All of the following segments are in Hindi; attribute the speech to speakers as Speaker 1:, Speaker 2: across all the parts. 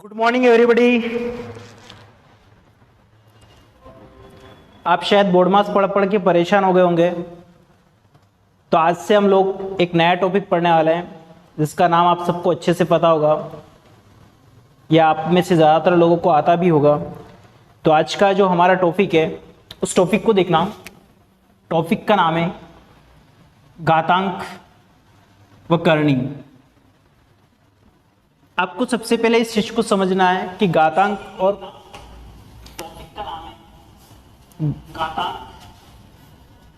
Speaker 1: Good morning everybody. आप शायद बोर्ड मास पढ़ पढ़ के परेशान हो गए होंगे, तो आज से हम लोग एक नया टॉपिक पढ़ने वाले हैं जिसका नाम आप सबको अच्छे से पता होगा या आप में से ज़्यादातर लोगों को आता भी होगा। तो आज का जो हमारा टॉपिक है उस टॉपिक को देखना। टॉपिक का नाम है घातांक व करणी। आपको सबसे पहले इस चीज को समझना है कि घातांक और टॉपिक का नाम है घातांक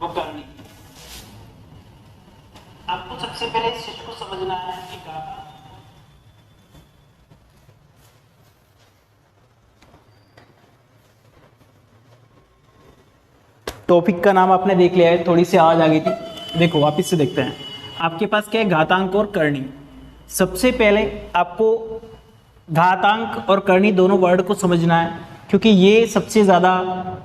Speaker 1: व करणी। आपको सबसे पहले इस चीज को समझना है कि घातांक टॉपिक का नाम आपने देख लिया है। थोड़ी सी आवाज आ गई थी, देखो वापस से देखते हैं। आपके पास क्या है, घातांक और करणी। सबसे पहले आपको घातांक और करणी दोनों वर्ड को समझना है, क्योंकि ये सबसे ज़्यादा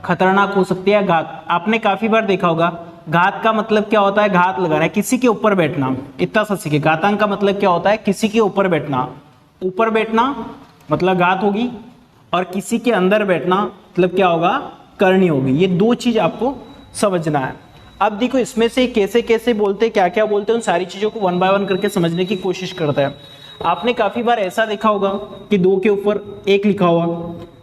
Speaker 1: खतरनाक हो सकती है। घात आपने काफ़ी बार देखा होगा। घात का मतलब क्या होता है, घात लगाना है, किसी के ऊपर बैठना, इतना सा सीखे। घातांक का मतलब क्या होता है, किसी के ऊपर बैठना। ऊपर बैठना मतलब घात होगी, और किसी के अंदर बैठना मतलब क्या होगा, करणी होगी। ये दो चीज़ आपको समझना है। अब देखो इसमें से कैसे कैसे बोलते हैं, क्या क्या बोलते हैं, उन सारी चीज़ों को वन बाय वन करके समझने की कोशिश करते हैं। आपने काफ़ी बार ऐसा देखा होगा कि दो के ऊपर एक लिखा हुआ,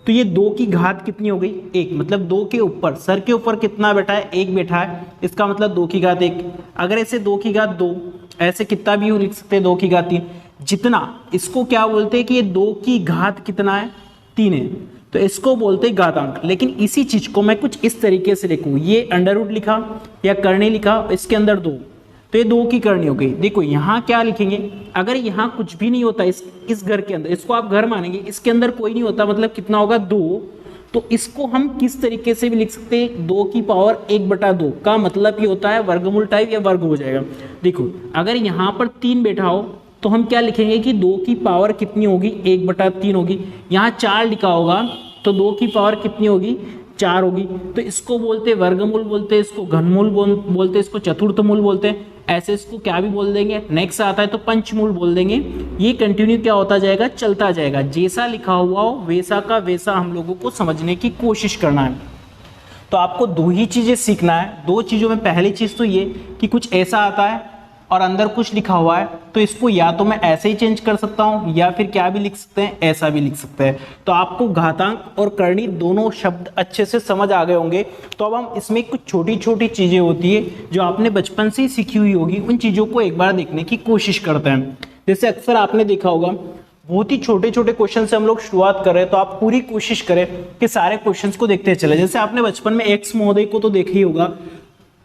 Speaker 1: तो ये दो की घात कितनी हो गई, एक। मतलब दो के ऊपर, सर के ऊपर कितना बैठा है, एक बैठा है, इसका मतलब दो की घात एक। अगर ऐसे दो की घात दो, ऐसे कितना भी लिख सकते हैं, दो की घात तीन। जितना, इसको क्या बोलते हैं कि ये दो की घात कितना है, तीन है, तो इसको बोलते हैं घातांक। लेकिन इसी चीज को मैं कुछ इस तरीके से लिखूं, ये अंडर रूट लिखा या करणी लिखा, इसके अंदर दो, तो ये दो की करणी हो गई। देखो यहाँ क्या लिखेंगे, अगर यहाँ कुछ भी नहीं होता इस घर के अंदर, इसको आप घर मानेंगे, इसके अंदर कोई नहीं होता, मतलब कितना होगा, दो। तो इसको हम किस तरीके से भी लिख सकते हैं, दो की पावर एक बटा दो का मतलब ये होता है वर्गमूल टाइप या वर्ग हो जाएगा। देखो अगर यहाँ पर तीन बैठा हो तो हम क्या लिखेंगे कि दो की पावर कितनी होगी, एक बटा तीन होगी। यहाँ चार लिखा होगा तो दो की पावर कितनी होगी, चार होगी। तो इसको बोलते हैं वर्गमूल, बोलते हैं इसको घनमूल बोलते हैं, इसको चतुर्थ मूल बोलते हैं। ऐसे इसको क्या भी बोल देंगे। नेक्स्ट आता है तो पंचमूल बोल देंगे। ये कंटिन्यू क्या होता जाएगा, चलता जाएगा। जैसा लिखा हुआ हो वैसा का वैसा हम लोगों को समझने की कोशिश करना है। तो आपको दो ही चीज़ें सीखना है। दो चीज़ों में पहली चीज़ तो ये कि कुछ ऐसा आता है और अंदर कुछ लिखा हुआ है, तो इसको या तो मैं ऐसे ही चेंज कर सकता हूं या फिर क्या भी लिख सकते हैं, ऐसा भी लिख सकते हैं। तो आपको घातांक और करणी दोनों शब्द अच्छे से समझ आ गए होंगे। तो अब हम इसमें कुछ छोटी छोटी चीजें होती है जो आपने बचपन से ही सीखी हुई होगी, उन चीजों को एक बार देखने की कोशिश करते हैं। जैसे अक्सर आपने देखा होगा, बहुत ही छोटे छोटे क्वेश्चन से हम लोग शुरुआत कर रहे हैं, तो आप पूरी कोशिश करें कि सारे क्वेश्चंस को देखते चले। जैसे आपने बचपन में एक्स महोदय को तो देखा ही होगा,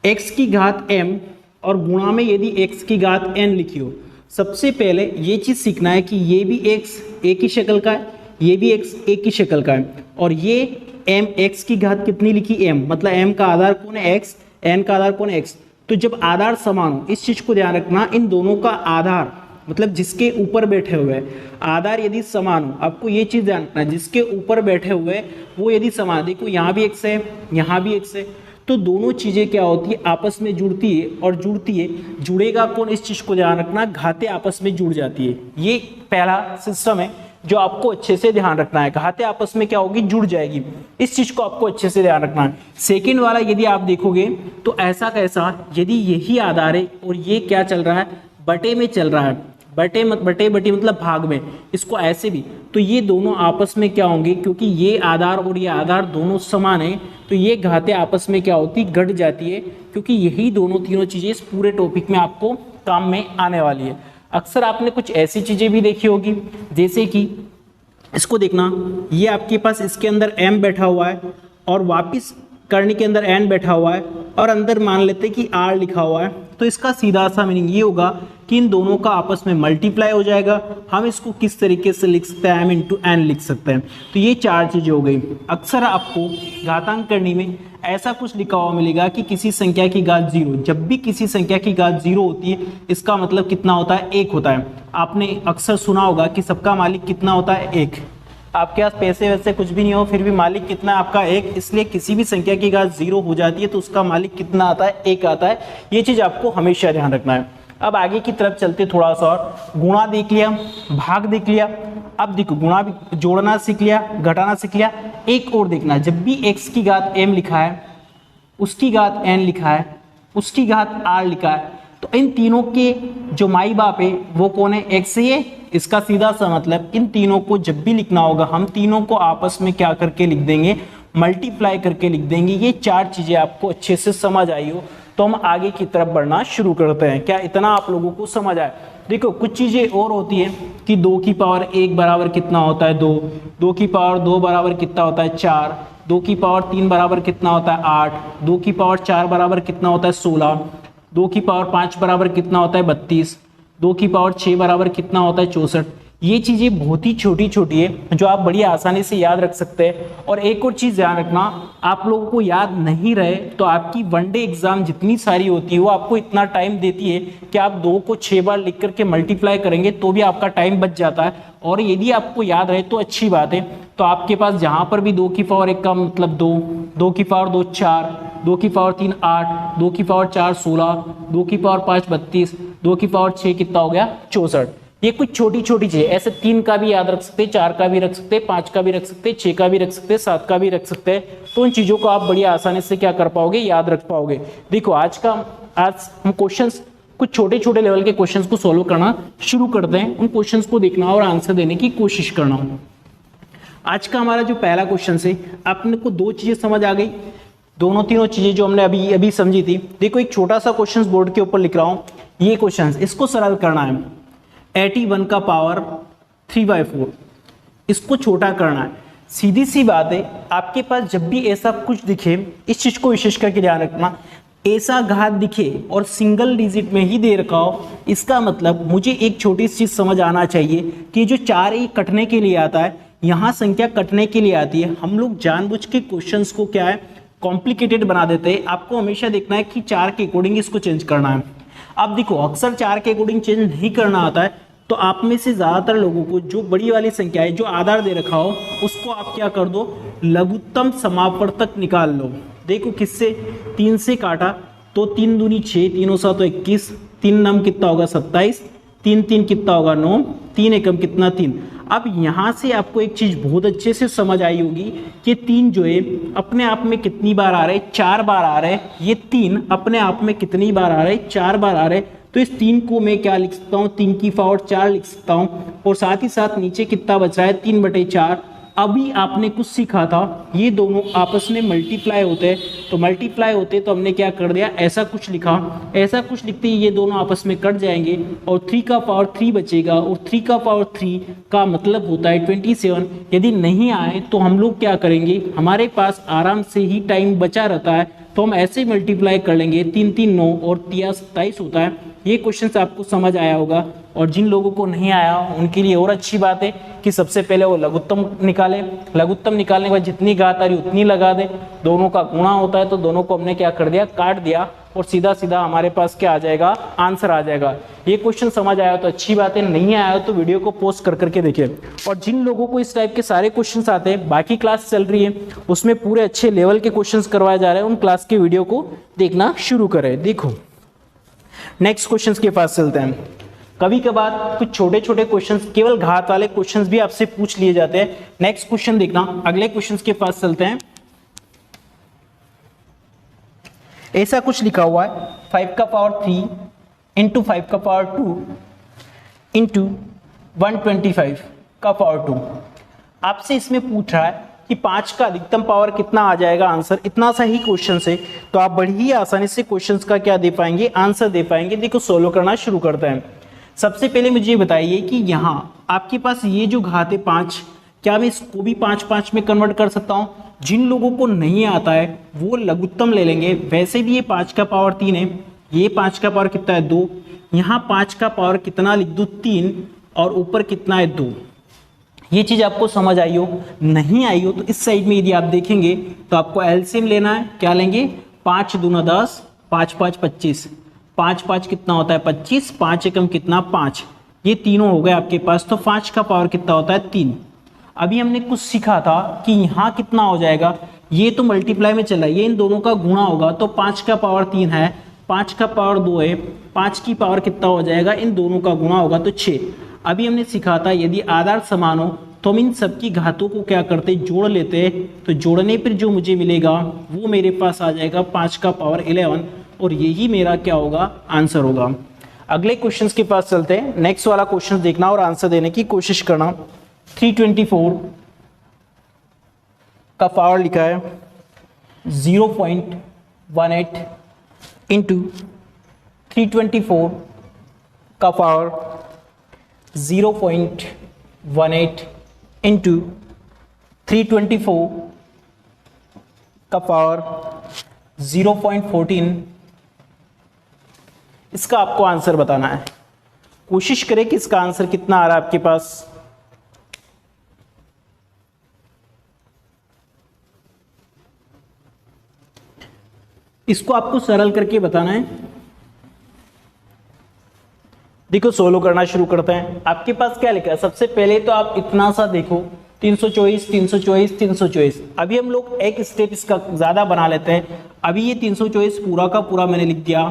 Speaker 1: एक्स की घात m और गुणा में यदि x की घात n लिखी हो। सबसे पहले ये चीज सीखना है कि ये भी x एक ही शक्ल का है, ये भी x एक ही शक्ल का है, और ये m x की घात कितनी लिखी, m, मतलब m का आधार कौन है, x, n का आधार कौन है, x। तो जब आधार समान हो, इस चीज को ध्यान रखना, इन दोनों का आधार मतलब जिसके ऊपर बैठे हुए आधार यदि समान हो, आपको ये चीज ध्यान रखना है, जिसके ऊपर बैठे हुए वो यदि समान, देखो यहाँ भी x है, यहाँ भी x है, तो दोनों चीजें क्या होती है, आपस में जुड़ती है। और जुड़ती है, जुड़ेगा कौन, इस चीज को ध्यान रखना, घातें आपस में जुड़ जाती है। ये पहला सिस्टम है जो आपको अच्छे से ध्यान रखना है। घातें आपस में क्या होगी, जुड़ जाएगी, इस चीज को आपको अच्छे से ध्यान रखना है। सेकेंड वाला यदि आप देखोगे तो ऐसा कैसा, यदि यही आधार है और ये क्या चल रहा है, बटे में चल रहा है, बटे मतलब भाग में, इसको ऐसे भी, तो ये दोनों आपस में क्या होंगे, क्योंकि ये आधार और ये आधार दोनों समान है, तो ये घातें आपस में क्या होती, घट जाती है, क्योंकि यही दोनों तीनों चीजें इस पूरे टॉपिक में आपको काम में आने वाली है। अक्सर आपने कुछ ऐसी चीजें भी देखी होगी, जैसे कि इसको देखना, ये आपके पास इसके अंदर m बैठा हुआ है और वापिस करणी के अंदर n बैठा हुआ है, और अंदर मान लेते हैं कि r लिखा हुआ है। तो इसका सीधा सा मीनिंग ये होगा कि इन दोनों का आपस में मल्टीप्लाई हो जाएगा। हम इसको किस तरीके से लिख सकते हैं, m इंटू n लिख सकते हैं। तो ये चार चीजें हो गई। अक्सर आपको घातांक करणी में ऐसा कुछ लिखा हुआ मिलेगा कि किसी संख्या की घात 0। जब भी किसी संख्या की घात 0 होती है, इसका मतलब कितना होता है, 1 होता है। आपने अक्सर सुना होगा कि सबका मालिक कितना होता है, 1। आपके पास पैसे वैसे कुछ भी नहीं हो, फिर भी मालिक कितना है आपका, 1। इसलिए किसी भी संख्या की घात 0 हो जाती है तो उसका मालिक कितना आता है, 1 आता है। ये चीज आपको हमेशा ध्यान रखना है। अब आगे की तरफ चलते, थोड़ा सा और गुणा देख लिया, भाग देख लिया, अब देखो गुणा भी, जोड़ना सीख लिया, घटाना सीख लिया। एक और देखना, जब भी x की घात m लिखा है, उसकी घात n लिखा है, उसकी घात r लिखा है, तो इन तीनों के जो माई बाप है वो कौन है? x है। इसका सीधा सा मतलब इन तीनों को जब भी लिखना होगा हम तीनों को आपस में क्या करके लिख देंगे? मल्टीप्लाई करके लिख देंगे। ये चार चीजें आपको अच्छे से समझ आई हो तो हम आगे की तरफ बढ़ना शुरू करते हैं। क्या इतना आप लोगों को समझ आया? देखो कुछ चीजें और होती है कि 2 की पावर 1 बराबर कितना होता है? 2। 2 की पावर 2 बराबर कितना होता है? 4। 2 की पावर 3 बराबर कितना होता है? 8। 2 की पावर 4 बराबर कितना होता है? 16। 2 की पावर 5 बराबर कितना होता है? 32। 2 की पावर 6 बराबर कितना होता है? 64। ये चीजें बहुत ही छोटी छोटी है जो आप बड़ी आसानी से याद रख सकते हैं। और एक और चीज ध्यान रखना, आप लोगों को याद नहीं रहे तो आपकी वनडे एग्जाम जितनी सारी होती है वो आपको इतना टाइम देती है कि आप 2 को 6 बार लिख करके मल्टीप्लाई करेंगे तो भी आपका टाइम बच जाता है। और यदि आपको याद रहे तो अच्छी बात है। तो आपके पास जहां पर भी 2 की पावर 1 का मतलब 2, 2 की पावर 2 4, 2 की पावर 3 8, 2 की पावर 4 16, 2 की पावर 5 32, 2 की पावर 6 कितना हो गया? 64। ये कुछ छोटी छोटी चीजें, ऐसे 3 का भी याद रख सकते, 4 का भी रख सकते, 5 का भी रख सकते, 6 का भी रख सकते, 7 का भी रख सकते हैं। तो उन चीजों को आप बड़ी आसानी से क्या कर पाओगे? याद रख पाओगे। देखो आज हम क्वेश्चंस, कुछ छोटे छोटे लेवल के क्वेश्चंस को सोल्व करना शुरू करते हैं। उन क्वेश्चंस को देखना और आंसर देने की कोशिश करना। आज का हमारा जो पहला क्वेश्चन है, अपने को 2 चीजें समझ आ गई, दोनों तीनों चीजें जो हमने अभी समझी थी। देखो एक छोटा सा क्वेश्चन बोर्ड के ऊपर लिख रहा हूं, ये क्वेश्चन, इसको सरल करना है। 81 का पावर 3/4, इसको छोटा करना है। सीधी सी बात है, आपके पास जब भी ऐसा कुछ दिखे, इस चीज को विशेष करके ध्यान रखना, ऐसा घात दिखे और सिंगल डिजिट में ही दे रखा हो, इसका मतलब मुझे एक छोटी सी चीज समझ आना चाहिए कि जो 4 ये कटने के लिए आता है, यहां संख्या कटने के लिए आती है। हम लोग जानबूझ के क्वेश्चंस को क्या है, कॉम्प्लिकेटेड बना देते हैं। आपको हमेशा देखना है कि 4 के अकॉर्डिंग इसको चेंज करना है। अब देखो अक्सर 4 के अकॉर्डिंग चेंज नहीं करना आता है, तो आप में से ज्यादातर लोगों को जो बड़ी वाली संख्या है, जो आधार दे रखा हो, उसको आप क्या कर दो, लघुत्तम समापवर्तक निकाल लो। देखो किससे? 3 से काटा तो 3 दूनी 6, 3 7 21, 3 नम कितना होगा? 27, 3 3 कितना होगा? 9, 3 एकम कितना? 3। अब यहां से आपको एक चीज बहुत अच्छे से समझ आई होगी कि 3 जो है अपने आप में कितनी बार आ रहे हैं? 4 बार आ रहे हैं। ये 3 अपने आप में कितनी बार आ रहे हैं? 4 बार आ रहे हैं। तो इस 3 को मैं क्या लिख सकता हूँ? 3 की पावर 4 लिख सकता हूँ। और साथ ही साथ नीचे कितना बच रहा है? 3/4। अभी आपने कुछ सीखा था, ये दोनों आपस में मल्टीप्लाई होते हैं, तो मल्टीप्लाई होते तो हमने क्या कर दिया? ऐसा कुछ लिखा। ऐसा कुछ लिखते ही ये दोनों आपस में कट जाएंगे और 3 का पावर 3 बचेगा। और 3 का पावर 3 का मतलब होता है 27। यदि नहीं आए तो हम लोग क्या करेंगे? हमारे पास आराम से ही टाइम बचा रहता है, तो हम ऐसे मल्टीप्लाई कर लेंगे। 3 3 9 और 3 27 होता है। ये क्वेश्चन आपको समझ आया होगा। और जिन लोगों को नहीं आया उनके लिए और अच्छी बात है कि सबसे पहले वो लघुत्तम निकाले। लघुत्तम निकालने के बाद जितनी घात आ रही उतनी लगा दे। दोनों का गुणा होता है तो दोनों को हमने क्या कर दिया? काट दिया। और सीधा सीधा हमारे पास क्या आ जाएगा? आंसर आ जाएगा। ये क्वेश्चन समझ आया तो अच्छी बात है, नहीं आया तो वीडियो को पॉज कर करके देखिए। और जिन लोगों को इस टाइप के सारे क्वेश्चंस आते हैं, बाकी क्लास चल रही है उसमें पूरे अच्छे लेवल के क्वेश्चंस करवाए जा रहे हैं, उन क्लास के वीडियो को देखना शुरू करें। देखो नेक्स्ट क्वेश्चंस के पास चलते हैं। कभी कभार कुछ छोटे छोटे क्वेश्चंस, केवल घात वाले क्वेश्चंस भी आपसे पूछ लिए जाते हैं। नेक्स्ट क्वेश्चन देखना, अगले क्वेश्चंस के पास चलते हैं। ऐसा कुछ लिखा हुआ है 5 का पावर 3 इंटू 5 का पावर 2 इंटू 125 का पावर 2। आपसे इसमें पूछ रहा है कि 5 का अधिकतम पावर कितना आ जाएगा आंसर। इतना सा ही क्वेश्चन है तो आप बड़ी ही आसानी से क्वेश्चंस का क्या दे पाएंगे? आंसर दे पाएंगे। देखो सोल्व करना शुरू करते हैं। सबसे पहले मुझे ये बताइए कि यहाँ आपके पास ये जो घात है 5, क्या मैं इसको भी 5 5 में कन्वर्ट कर सकता हूँ? जिन लोगों को नहीं आता है वो लघुत्तम ले लेंगे। वैसे भी ये 5 का पावर 3 है, ये 5 का पावर कितना है? 2। यहाँ 5 का पावर कितना लिख दूँ? 3। और ऊपर कितना है? 2। ये चीज आपको समझ आई हो? नहीं आई हो तो इस साइड में यदि आप देखेंगे तो आपको एलसीएम लेना है। क्या लेंगे? 5 दूना 10, 5 5 25, 5 5 कितना होता है? 25, 5 एकम कितना? 5। ये तीनों हो गए आपके पास। तो 5 का पावर कितना होता है? 3। अभी हमने कुछ सीखा था कि यहाँ कितना हो जाएगा? ये तो मल्टीप्लाई में चला, ये इन दोनों का गुणा होगा तो 5 का पावर 3 है, 5 का पावर 2 है, 5 की पावर कितना हो जाएगा? इन दोनों का गुणा होगा तो 6। अभी हमने सीखा था यदि आधार समान हो तो हम इन सबकी घातों को क्या करते, जोड़ लेते। तो जोड़ने पर जो मुझे मिलेगा वो मेरे पास आ जाएगा 5 का पावर 11 और यही मेरा क्या होगा, आंसर होगा। अगले क्वेश्चन के पास चलते हैं। नेक्स्ट वाला क्वेश्चन देखना और आंसर देने की कोशिश करना। 324 का पावर लिखा है 0.18 इंटू 324 का पावर 0.18 इंटू 324 का पावर 0.14। इसका आपको आंसर बताना है। कोशिश करें कि इसका आंसर कितना आ रहा है आपके पास। इसको आपको सरल करके बताना है। देखो सोल्व करना शुरू करते हैं। आपके पास क्या लिखा है, सबसे पहले तो आप इतना सा देखो 324 324 324। अभी हम लोग एक स्टेप इसका ज्यादा बना लेते हैं। अभी ये 324 पूरा का पूरा मैंने लिख दिया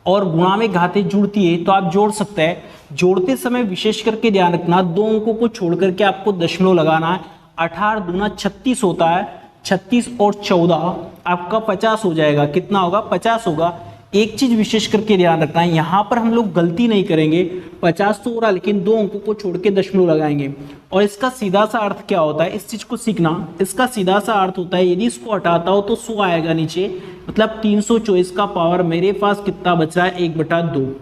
Speaker 1: और गुणा में घातें जुड़ती है तो आप जोड़ सकते हैं। जोड़ते समय विशेष करके ध्यान रखना, दो अंकों को छोड़ करके आपको दशमलव लगाना है। 18 दूना 36 होता है, 36 और 14 आपका 50 हो जाएगा। कितना होगा, 50 होगा। एक चीज विशेष करके ध्यान रखना है, यहां पर हम लोग गलती नहीं करेंगे। 50 तो हो रहा लेकिन दो अंकों को छोड़ के दशमलव लगाएंगे। और इसका सीधा सा अर्थ क्या होता है, इस चीज को सीखना। इसका सीधा सा अर्थ होता है यदि इसको हटाता हो तो 100 आएगा नीचे, मतलब 324 का पावर मेरे पास कितना बच रहा है, 1/2।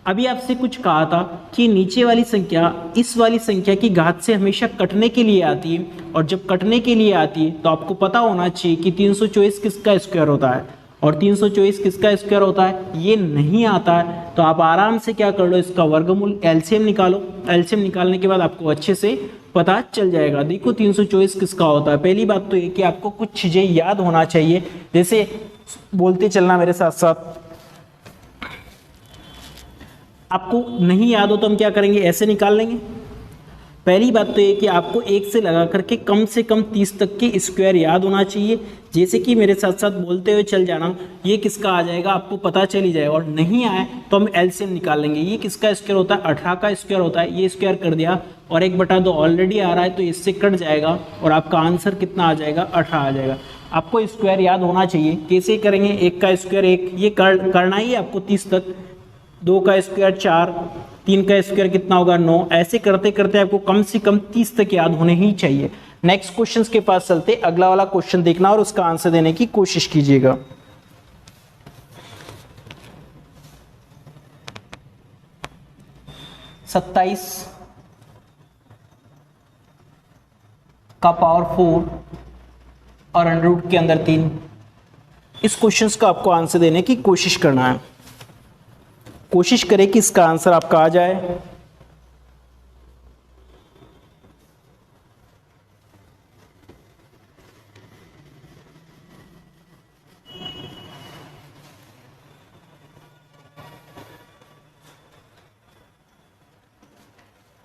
Speaker 1: अभी आपसे कुछ कहा था कि नीचे वाली संख्या इस वाली संख्या की घात से हमेशा कटने के लिए आती है, और जब कटने के लिए आती है तो आपको पता होना चाहिए कि 324 किसका स्क्वायर होता है और 324 किसका स्क्वायर होता है। ये नहीं आता है तो आप आराम से क्या कर लो, इसका वर्गमूल एलसीएम निकालो। एलसीएम निकालने के बाद आपको अच्छे से पता चल जाएगा। देखो 324 किसका होता है। पहली बात तो ये कि आपको कुछ चीजें याद होना चाहिए, जैसे बोलते चलना मेरे साथ साथ। आपको नहीं याद हो तो हम क्या करेंगे, ऐसे निकाल लेंगे। पहली बात तो ये कि आपको 1 से लगा करके कम से कम 30 तक के स्क्वायर याद होना चाहिए। जैसे कि मेरे साथ साथ बोलते हुए चल जाना, ये किसका आ जाएगा आपको पता चल ही जाएगा। और नहीं आए तो हम एलसीएम निकाल लेंगे। ये किसका स्क्वायर होता है, 18 का स्क्वायर होता है। ये स्क्वायर कर दिया और 1/2 ऑलरेडी आ रहा है तो इससे कट जाएगा और आपका आंसर कितना आ जाएगा, 18 आ जाएगा। आपको स्क्वायर याद होना चाहिए। कैसे करेंगे, 1 का स्क्वायर 1, ये करना ही है आपको 30 तक। 2 का स्क्वायर 4, 3 का स्क्वायर कितना होगा, 9। ऐसे करते करते आपको कम से कम 30 तक याद होने ही चाहिए। नेक्स्ट क्वेश्चन के पास चलते, अगला वाला क्वेश्चन देखना और उसका आंसर देने की कोशिश कीजिएगा। सत्ताईस का पावर 4 और अंडर रूट के अंदर 3। इस क्वेश्चन का आपको आंसर देने की कोशिश करना है। कोशिश करें कि इसका आंसर आपका आ जाए।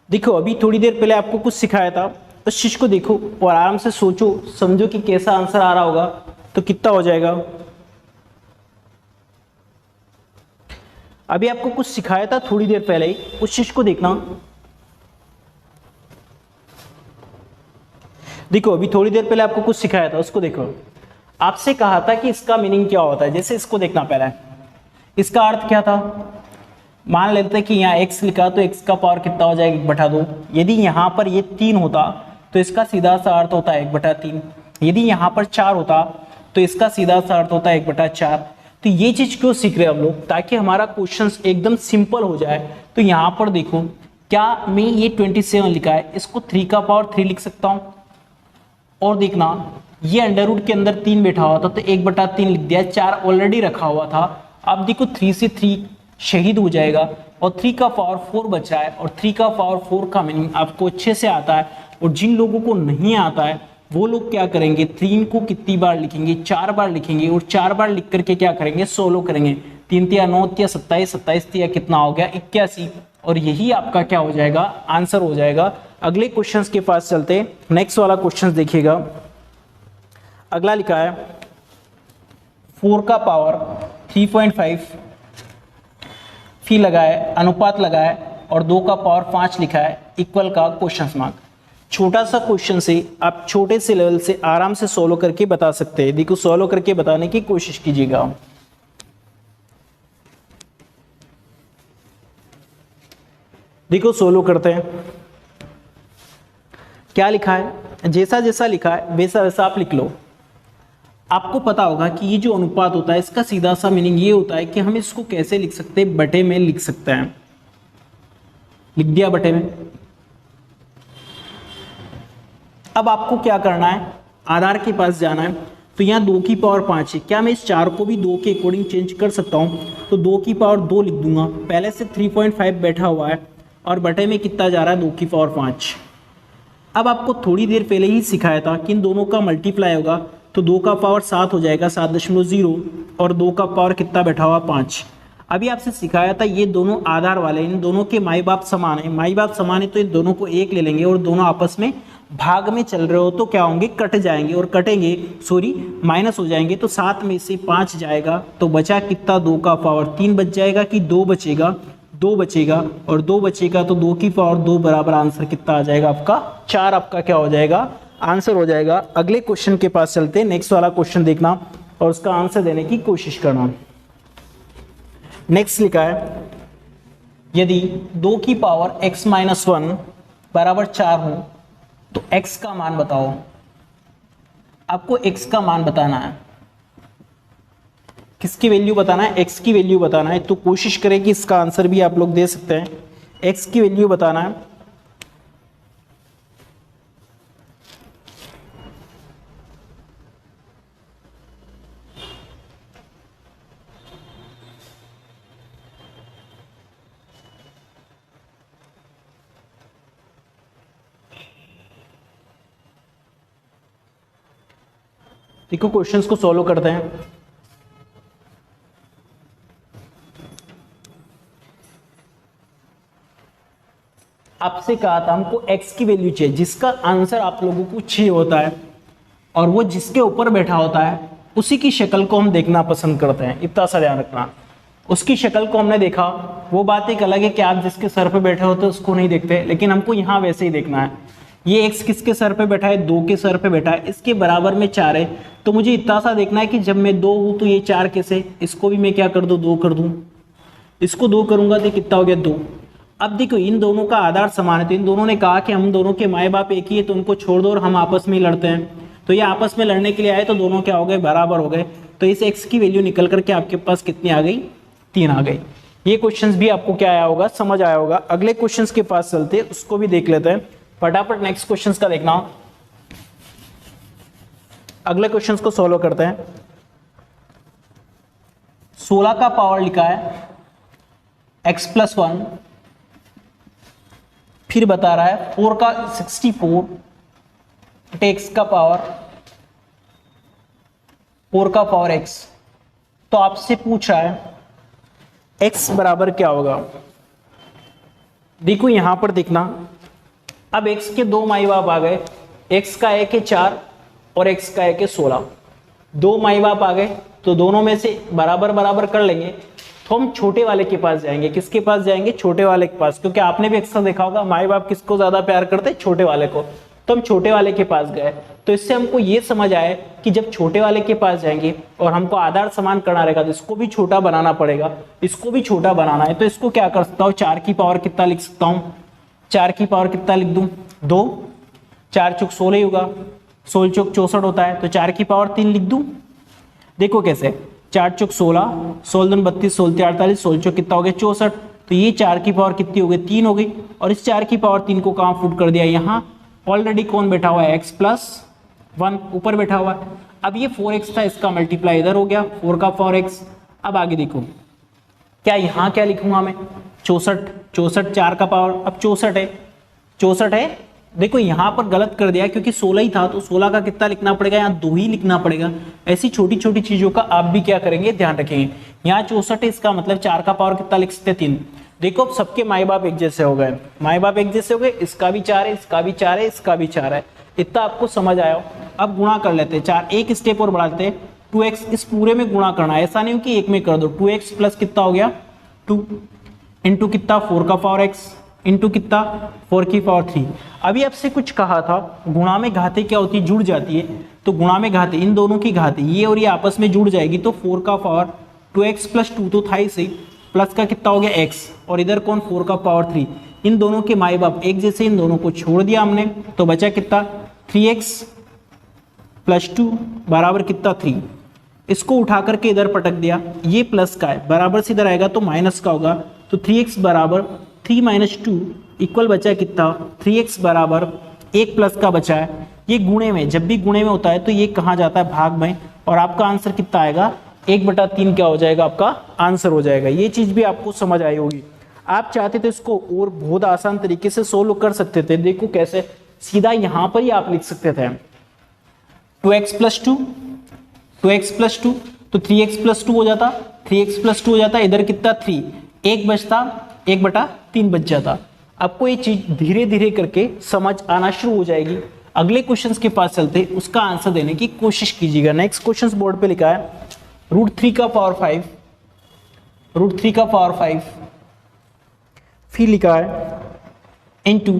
Speaker 1: देखो अभी थोड़ी देर पहले आपको कुछ सिखाया था, उस चीज को देखो और आराम से सोचो समझो कि कैसा आंसर आ रहा होगा। तो कितना हो जाएगा, अभी आपको कुछ सिखाया था थोड़ी देर पहले ही, उस चीज को देखना। देखो अभी थोड़ी देर पहले आपको कुछ सिखाया था, उसको देखो। आपसे कहा था कि इसका मीनिंग क्या होता है। जैसे इसको देखना पहले, इसका अर्थ क्या था। मान लेते हैं कि यहाँ x लिखा तो x का पावर कितना हो जाएगा, 1/2। यदि यहाँ पर ये 3 होता तो इसका सीधा सा अर्थ होता है 1/3। यदि यहाँ पर 4 होता तो इसका सीधा सा अर्थ होता है 1/4। तो ये चीज क्यों सीख रहे हैं हम लोग, ताकि हमारा क्वेश्चन एकदम सिंपल हो जाए। तो यहाँ पर देखो, क्या मैं ये 27 लिखा है, इसको 3 का पावर 3 लिख सकता हूँ। और देखना ये अंडर रूट के अंदर 3 बैठा हुआ था तो 1/3 लिख दिया, 4 ऑलरेडी रखा हुआ था। अब देखो 3 से 3 शहीद हो जाएगा और 3 का पावर 4 बचा है। और 3 का पावर 4 का मीनिंग आपको अच्छे से आता है। और जिन लोगों को नहीं आता है वो लोग क्या करेंगे, 3 को कितनी बार लिखेंगे, 4 बार लिखेंगे। और 4 बार लिख करके क्या करेंगे, 16 करेंगे। 3 × 9 = 27, 27 कितना हो गया, 81। और यही आपका क्या हो जाएगा, आंसर हो जाएगा। अगले क्वेश्चन के पास चलते। नेक्स्ट वाला क्वेश्चन देखिएगा। अगला लिखा है 4 का पावर 3.5 फी लगाए, अनुपात लगाए और 2 का पावर 5 लिखा है इक्वल का क्वेश्चन मार्क। छोटा सा क्वेश्चन से आप छोटे से लेवल से आराम से सोल्व करके बता सकते हैं। देखो सोल्व करके बताने की कोशिश कीजिएगा। देखो सोल्व करते हैं। क्या लिखा है, जैसा जैसा लिखा है वैसा वैसा आप लिख लो। आपको पता होगा कि ये जो अनुपात होता है इसका सीधा सा मीनिंग ये होता है कि हम इसको कैसे लिख सकते हैं, बटे में लिख सकते हैं। लिख दिया बटे में। अब आपको क्या करना है, आधार के पास जाना है। तो यहाँ 2 की पावर 5 है, क्या मैं इस 4 को भी 2 के अकॉर्डिंग चेंज कर सकता हूँ? तो 2 की पावर 2 लिख दूंगा। पहले से 3.5 बैठा हुआ है और बटे में कितना जा रहा है, 2 की पावर 5। अब आपको थोड़ी देर पहले ही सिखाया था कि इन दोनों का मल्टीप्लाई होगा तो 2 का पावर 7 हो जाएगा, 7.0, और 2 का पावर कितना बैठा हुआ, 5। अभी आपसे सिखाया था ये दोनों आधार वाले, इन दोनों के माई बाप समान है। माई बाप समान है तो इन दोनों को 1 ले लेंगे और दोनों आपस में भाग में चल रहे हो तो क्या होंगे, कट जाएंगे और कटेंगे सॉरी माइनस हो जाएंगे। तो 7 में से 5 जाएगा तो बचा कितना, 2 का पावर 3 बच जाएगा कि 2 बचेगा, 2 बचेगा और 2 बचेगा तो 2 की पावर 2 बराबर आंसर कितना आ जाएगा आपका, 4 आपका क्या हो जाएगा, आंसर हो जाएगा। अगले क्वेश्चन के पास चलते हैं। नेक्स्ट वाला क्वेश्चन देखना और उसका आंसर देने की कोशिश करना। नेक्स्ट लिखा है, यदि 2 की पावर x माइनस 1 बराबर 4 हो तो x का मान बताओ। आपको x का मान बताना है। किसकी वैल्यू बताना है, x की वैल्यू बताना है। तो कोशिश करें कि इसका आंसर भी आप लोग दे सकते हैं। x की वैल्यू बताना है। देखो क्वेश्चंस को सॉल्व करते हैं। आपसे कहा था हमको x की वैल्यू चाहिए जिसका आंसर आप लोगों को 6 होता है और वो जिसके ऊपर बैठा होता है उसी की शक्ल को हम देखना पसंद करते हैं। इतना सा ध्यान रखना, उसकी शक्ल को हमने देखा, वो बात एक अलग है कि आप जिसके सर पे बैठे होते उसको नहीं देखते, लेकिन हमको यहाँ वैसे ही देखना है। ये x किसके सर पे बैठा है, 2 के सर पे बैठा है, इसके बराबर में 4 है। तो मुझे इतना सा देखना है कि जब मैं 2 हूं तो ये 4 कैसे, इसको भी मैं क्या कर दूं, 2 कर दूं। इसको 2 करूंगा तो कितना हो गया, 2। अब देखो इन दोनों का आधार समान है तो इन दोनों ने कहा कि हम दोनों के माए बाप एक ही है तो उनको छोड़ दो और हम आपस में ही लड़ते हैं। तो ये आपस में लड़ने के लिए आए तो दोनों क्या हो गए, बराबर हो गए। तो इस x की वैल्यू निकल करके आपके पास कितनी आ गई, 3 आ गई। ये क्वेश्चंस भी आपको क्या आया होगा, समझ आया होगा। अगले क्वेश्चंस के पास चलते उसको भी देख लेते हैं फटाफट। नेक्स्ट क्वेश्चंस का देखना, अगले क्वेश्चंस को सॉल्व करते हैं। 16 का पावर लिखा है x प्लस 1, फिर बता रहा है 4 का 64 x का पावर 4 का पावर x। तो आपसे पूछ रहा है x बराबर क्या होगा। देखो यहां पर देखना, अब x के 2 माई बाप आ गए, x का एक है 4 और x का एक है 16। 2 माई बाप आ गए तो दोनों में से बराबर बराबर कर लेंगे। तो हम छोटे वाले के पास जाएंगे। किसके पास जाएंगे, छोटे वाले के पास, क्योंकि आपने भी अक्सर देखा होगा माई बाप किसको ज्यादा प्यार करते, छोटे वाले को। तो हम छोटे वाले के पास गए। तो इससे हमको ये समझ आया कि जब छोटे वाले के पास जाएंगे और हमको आधार समान करना रहेगा तो इसको भी छोटा बनाना पड़ेगा, इसको भी छोटा बनाना है। तो इसको क्या कर सकता हूँ, 4 की पावर कितना लिख सकता हूँ, 4 की पावर कितना लिख दूं, 2, 4 चौक 16 ही होगा, 16 चौक 64 होता है तो 4 की पावर 3 लिख दूं। देखो कैसे, 4 चौक 16, 16 दूनी 32, 16 तीन 48, 16 चौक कितना हो गया 64। तो ये 4 की पावर कितनी हो गई, 3 हो गई। और इस 4 की पावर 3 को कहाँ फुट कर दिया, यहाँ। ऑलरेडी कौन बैठा हुआ है, x प्लस 1 ऊपर बैठा हुआ है। अब ये 4x था, इसका मल्टीप्लाई इधर हो गया, 4 का पावर x। अब आगे देखो क्या यहाँ क्या लिखूंगा मैं, 64, 64 4 का पावर, अब 64 है, 64 है। देखो यहाँ पर गलत कर दिया क्योंकि 16 ही था तो 16 का कितना लिखना पड़ेगा, यहाँ 2 ही लिखना पड़ेगा। ऐसी छोटी छोटी चीजों का आप भी क्या करेंगे, ध्यान रखेंगे। यहाँ 64 है, इसका मतलब 4 का पावर कितना लिख सकते, 3। देखो अब सबके माए बाप एक जैसे हो गए, माए बाप एक जैसे हो गए, इसका भी 4 है, इसका भी 4 है, इसका भी 4 है। इतना आपको समझ आया हो। अब गुणा कर लेते हैं, 4 एक स्टेप और बढ़ाते हैं, 2x इस पूरे में गुणा करना है, ऐसा नहीं हो कि एक में कर दो। 2x प्लस कितना हो गया 2 इंटू कितना 4 का पावर x इंटू कितना 4 की पावर 3। अभी आपसे कुछ कहा था गुणा में घाते क्या होती है, जुड़ जाती है। तो गुणा में घाते इन दोनों की घाते ये और ये आपस में जुड़ जाएगी तो 4 का पावर 2x प्लस 2 तो था ही सही, प्लस का कितना हो गया x और इधर कौन 4 का पावर 3। इन दोनों के माई बाप एक जैसे, इन दोनों को छोड़ दिया हमने तो बचा कितना 3x प्लस 2 बराबर कितना 3। इसको उठा करके इधर पटक दिया, ये प्लस का है बराबर से इधर आएगा तो माइनस का होगा। तो 3x बराबर 3 माइनस 2 इक्वल बचा कितना 3x बराबर 1 प्लस का बचा है। ये गुणे में, जब भी गुणे में होता है तो ये कहाँ जाता है भाग में, और आपका आंसर कितना आएगा 1/3 क्या हो जाएगा आपका आंसर हो जाएगा। ये चीज भी आपको समझ आई होगी। आप चाहते थे इसको और बहुत आसान तरीके से सोल्व कर सकते थे। देखो कैसे, सीधा यहां पर ही आप लिख सकते थे 2x प्लस 2 तो 3x प्लस 2 हो जाता, 3x प्लस 2 हो जाता, इधर कितना 3, 1 बचता, 1/3 बच जाता। आपको ये चीज धीरे धीरे करके समझ आना शुरू हो जाएगी। अगले क्वेश्चंस के पास चलते, उसका आंसर देने की कोशिश कीजिएगा। नेक्स्ट क्वेश्चंस बोर्ड पे लिखा है √3 का पावर 5, √3 का पावर 5, फिर लिखा है इंटू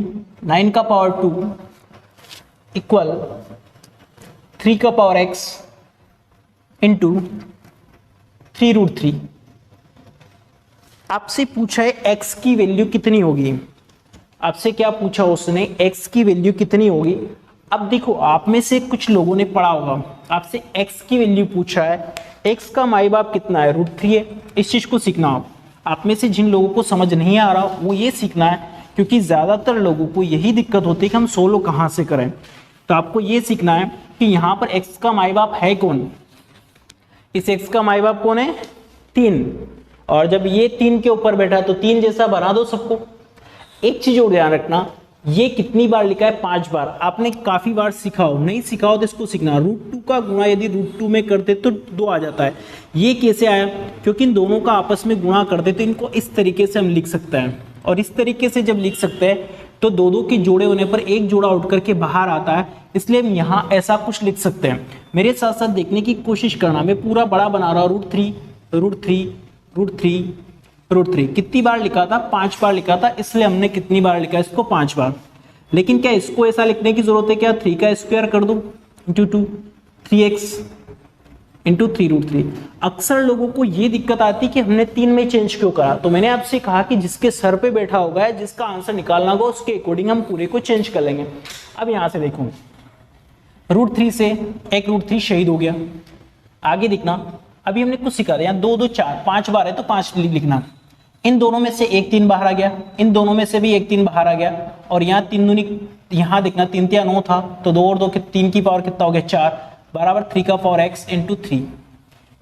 Speaker 1: 9 का पावर 2 इक्वल 3 का पावर x इंटू 3√3। आपसे पूछा है x की वैल्यू कितनी होगी। आपसे क्या पूछा उसने, x की वैल्यू कितनी होगी। अब देखो, आप में से कुछ लोगों ने पढ़ा होगा, आपसे x की वैल्यू पूछा है, x का माई बाप कितना है √3 है। इस चीज को सीखना आप में से जिन लोगों को समझ नहीं आ रहा वो ये सीखना है, क्योंकि ज्यादातर लोगों को यही दिक्कत होती है कि हम सोलो कहां से करें। तो आपको ये सीखना है कि यहाँ पर x का माई बाप है कौन। इस x का माई बाप कौन है 3, और जब ये 3 के ऊपर बैठा तो 3 जैसा बना दो सबको। एक चीज और ध्यान रखना, ये कितनी बार लिखा है 5 बार। आपने काफी बार सीखा हो, नहीं सीखा हो तो इसको सीखना। √2 का गुणा यदि √2 में करते तो 2 आ जाता है। ये कैसे आया, क्योंकि इन दोनों का आपस में गुणा करते तो इनको इस तरीके से हम लिख सकते हैं, और इस तरीके से जब लिख सकते हैं तो दो के जोड़े होने पर एक जोड़ा उठ करके बाहर आता है, इसलिए हम यहाँ ऐसा कुछ लिख सकते हैं। मेरे साथ साथ देखने की कोशिश करना, मैं पूरा बड़ा बना रहा हूँ। √3 कितनी बार लिखा था 5 बार लिखा था, इसलिए हमने कितनी बार लिखा इसको 5 बार। लेकिन क्या इसको ऐसा लिखने की जरूरत है क्या, 3 का स्क्वायर कर दो इंटू 2 3x इंटू 3√3। अक्सर लोगों को ये दिक्कत आती है कि हमने 3 में चेंज क्यों करा। तो मैंने आपसे कहा कि जिसके सर पे बैठा होगा, जिसका आंसर निकालना होगा, उसके अकॉर्डिंग हम पूरे को चेंज कर लेंगे। अब यहां से देखो, √3 से एक √3 शहीद हो गया। आगे दिखना, अभी हमने कुछ सिखा दिया, 2 2 4 5 बार है तो 5 लिखना। इन दोनों में से एक 3 बाहर आ गया, इन दोनों में से भी एक 3 बाहर आ गया, और यहाँ 3 दूनी, यहाँ देखना 3 3 9 था तो 2 और 2 के 3 की पावर कितना हो गया 4 बराबर 3 का पावर x इंटू 3।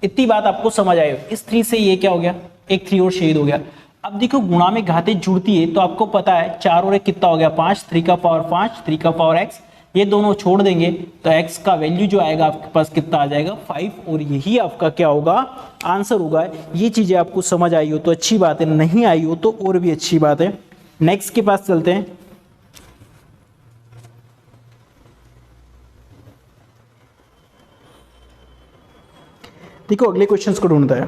Speaker 1: इतनी बात आपको समझ आई। इस 3 से ये क्या हो गया, एक 3 और शहीद हो गया। अब देखो, गुणा में घाते जुड़ती है तो आपको पता है 4 और 1 कितना हो गया 5, 3 का पावर 5, 3 का पावर x। ये दोनों छोड़ देंगे तो x का वैल्यू जो आएगा आपके पास कितना आ जाएगा 5, और यही आपका क्या होगा आंसर होगा। ये चीजें आपको समझ आई हो तो अच्छी बात है, नहीं आई हो तो और भी अच्छी बात है। नेक्स्ट के पास चलते हैं। देखो अगले क्वेश्चंस को ढूंढता है।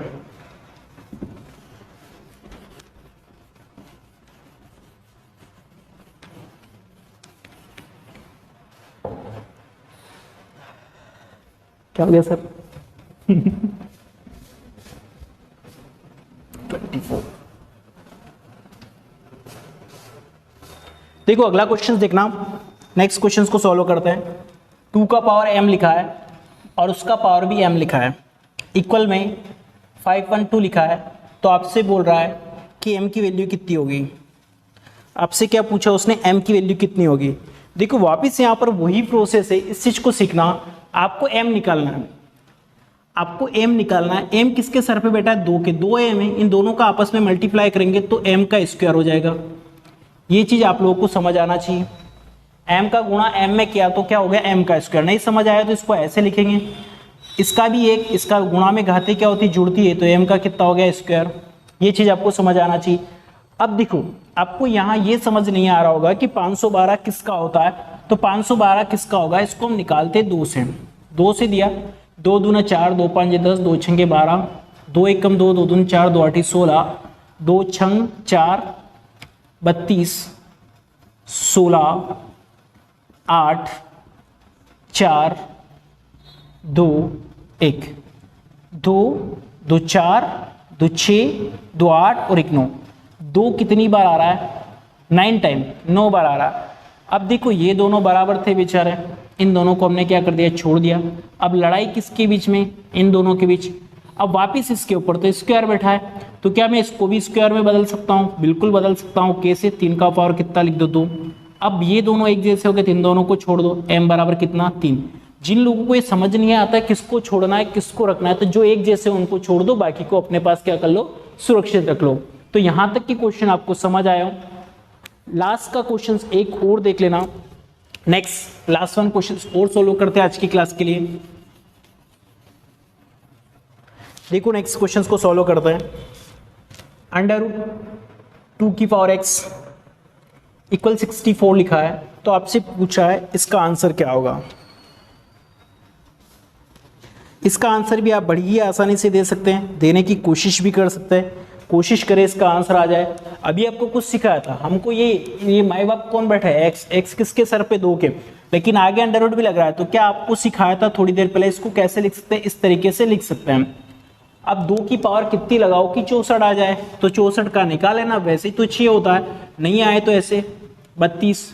Speaker 1: क्या हो गया सर 24। देखो अगला क्वेश्चन देखना, नेक्स्ट क्वेश्चन को सॉल्व करते हैं। 2 का पावर m लिखा है और उसका पावर भी m लिखा है, इक्वल में 512 लिखा है। तो आपसे बोल रहा है कि m की वैल्यू कितनी होगी। आपसे क्या पूछा उसने, m की वैल्यू कितनी होगी। देखो वापिस यहाँ पर वही प्रोसेस है, इस चीज को सीखना। आपको m निकालना है, आपको m निकालना है। m किसके सर पे बैठा है 2 के, 2 m है, इन दोनों का आपस में मल्टीप्लाई करेंगे तो m का स्क्वायर हो जाएगा। ये चीज आप लोगों को समझ आना चाहिए। m का गुणा m में किया तो क्या हो गया m का स्क्वायर। नहीं समझ आया तो इसको ऐसे लिखेंगे, इसका भी एक, इसका गुणा में घाते क्या होती है जुड़ती है, तो m का कितना हो गया स्क्वायर। ये चीज आपको समझ आना चाहिए। अब देखो आपको यहाँ ये समझ नहीं आ रहा होगा कि 512 किसका होता है। तो 512 किसका होगा, इसको हम निकालते 2 से। 2 से दिया, 2 दूना 4, 2 5 10, 2 6 12, 2 1 कम 2, 2 दूना 4, 2 8 16, 2 छंग 4, 32, 16, 8, 4, 2, 1, 2, 2 4, 2 6, 2 8 और 1 9। 2 कितनी बार आ रहा है? 9 टाइम, 9 बार आ रहा है। अब देखो ये दोनों बराबर थे बेचारे, इन दोनों को हमने क्या कर दिया? छोड़ दिया। अब लड़ाई किसके बीच में? इन दोनों के बीच। अब वापिस इसके ऊपर तो स्क्वायर बैठा है, तो क्या मैं इसको भी स्क्वायर में बदल सकता हूँ? बिल्कुल बदल सकता हूँ। कैसे? 3 का पावर कितना लिख दो? 2। अब ये दोनों एक जैसे हो गए, इन दोनों को छोड़ दो। m बराबर कितना? 3। जिन लोगों को ये समझ नहीं आता है किसको छोड़ना है किसको रखना है, तो जो एक जैसे उनको छोड़ दो, बाकी को अपने पास क्या कर लो? सुरक्षित रख लो। तो यहां तक की क्वेश्चन आपको समझ आया हो। लास्ट का क्वेश्चन एक और देख लेना। नेक्स्ट लास्ट वन क्वेश्चन और सोल्व करते हैं आज की क्लास के लिए। देखो नेक्स्ट क्वेश्चन को सोल्व करते हैं। √2 की पावर x इक्वल 64 लिखा है, तो आपसे पूछा है इसका आंसर क्या होगा। इसका आंसर भी आप बड़ी ही आसानी से दे सकते हैं, देने की कोशिश भी कर सकते हैं। कोशिश करें इसका आंसर आ जाए। अभी आपको कुछ सिखाया था, हमको ये माई बाप कौन बैठा है? x किसके सर पे? 2 के, लेकिन आगे अंडर रूट भी लग रहा है। तो क्या आपको सिखाया था थोड़ी देर पहले, इसको कैसे लिख सकते हैं? इस तरीके से लिख सकते हैं। अब 2 की पावर कितनी लगाओ कि 64 आ जाए? तो 64 का निकाल लेना, वैसे ही तो 6 होता है। नहीं आए तो ऐसे 32,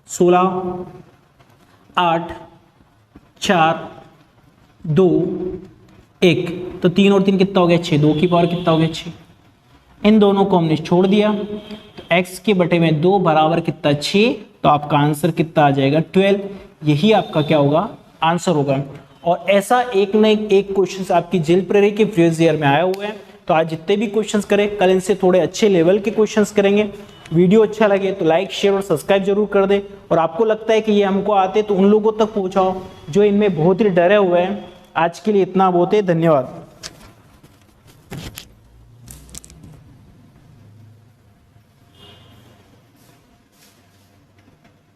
Speaker 1: 16, 8, 4, 2, 1, तो 3 और 3 कितना हो गया? 6। 2 की पावर कितना हो गया? 6। इन दोनों को हमने छोड़ दिया, तो x के बटे में 2 बराबर कितना? 6। तो आपका आंसर कितना आ जाएगा? 12। यही आपका क्या होगा? आंसर होगा। और ऐसा एक न एक क्वेश्चन आपकी जेल प्रेरी के प्रीवियस ईयर में आए हुए हैं। तो आज जितने भी क्वेश्चंस करें, कल इनसे थोड़े अच्छे लेवल के क्वेश्चंस करेंगे। वीडियो अच्छा लगे तो लाइक शेयर और सब्सक्राइब जरूर कर दे। और आपको लगता है कि ये हमको आते तो उन लोगों तक पहुंचाओ जो इनमें बहुत ही डरे हुए हैं। आज के लिए इतना बहुत है, धन्यवाद।